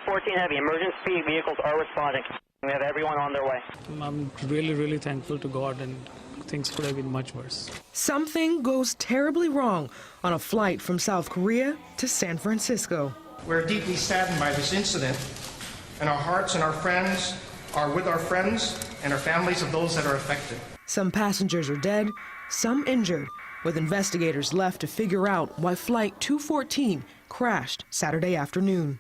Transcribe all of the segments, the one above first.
214 Heavy. Emergency vehicles are responding. We have everyone on their way. I'm really thankful to God, and things could have been much worse. Something goes terribly wrong on a flight from South Korea to San Francisco. We're deeply saddened by this incident, and our hearts and our friends are with our friends and our families of those that are affected. Some passengers are dead, some injured, with investigators left to figure out why Flight 214 crashed Saturday afternoon.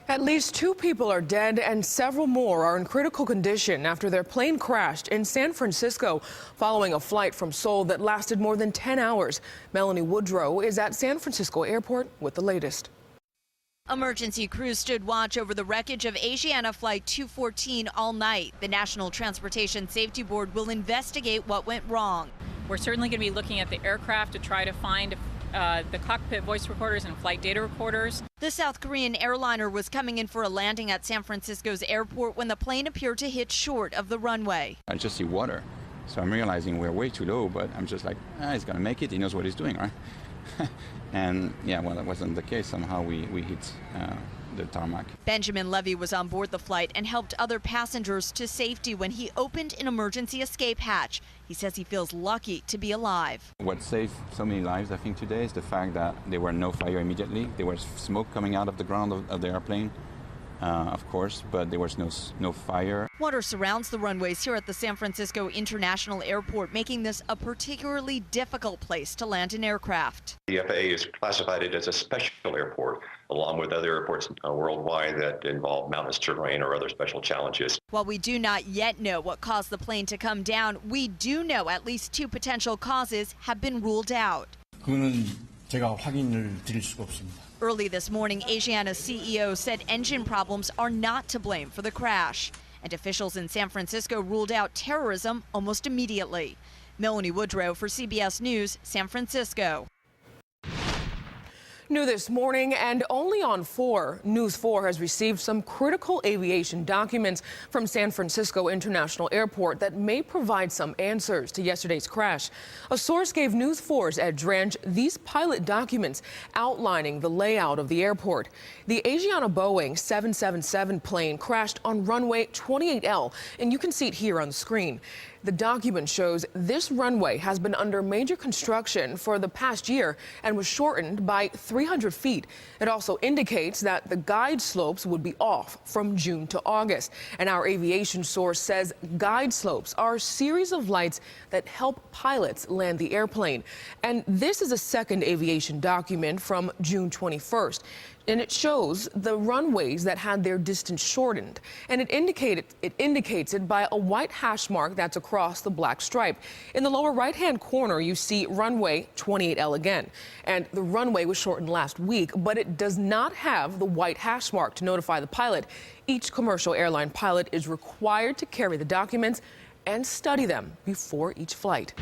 At least 2 people are dead and several more are in critical condition after their plane crashed in San Francisco following a flight from Seoul that lasted more than 10 hours. Melanie Woodrow is at San Francisco Airport with the latest. Emergency crews stood watch over the wreckage of Asiana Flight 214 all night. The National Transportation Safety Board will investigate what went wrong. We're certainly going to be looking at the aircraft to try to find the cockpit voice recorders and flight data recorders. The South Korean airliner was coming in for a landing at San Francisco's airport when the plane appeared to hit short of the runway. I just see water, so I'm realizing we're way too low, but I'm just like, he's going to make it. He knows what he's doing, right? And yeah, well, that wasn't the case. Somehow we hit the tarmac. Benjamin Levy was on board the flight and helped other passengers to safety when he opened an emergency escape hatch. He says he feels lucky to be alive. What saved so many lives, I think, today is the fact that there were no fire immediately. There was smoke coming out of the ground of the airplane, of course, but there was no fire. Water surrounds the runways here at the San Francisco International Airport, making this a particularly difficult place to land an aircraft. The FAA has classified it as a special airport, along with other airports worldwide that involve mountainous terrain or other special challenges. While we do not yet know what caused the plane to come down, we do know at least 2 potential causes have been ruled out. 그거는 제가 확인을 드릴 수가 없습니다. Early this morning, Asiana's CEO said engine problems are not to blame for the crash. And officials in San Francisco ruled out terrorism almost immediately. Melanie Woodrow for CBS News, San Francisco. New this morning and only on 4, News 4 has received some critical aviation documents from San Francisco International Airport that may provide some answers to yesterday's crash. A source gave News 4's Ed Drench these pilot documents outlining the layout of the airport. The Asiana Boeing 777 plane crashed on runway 28L, and you can see it here on the screen. The document shows this runway has been under major construction for the past year and was shortened by 300 feet. It also indicates that the guide slopes would be off from June to August. And our aviation source says guide slopes are a series of lights that help pilots land the airplane. And this is a second aviation document from June 21st. And it shows the runways that had their distance shortened. And it indicates it by a white hash mark that's across the black stripe. In the lower right-hand corner, you see runway 28L again. And the runway was shortened last week, but it does not have the white hash mark to notify the pilot. Each commercial airline pilot is required to carry the documents and study them before each flight.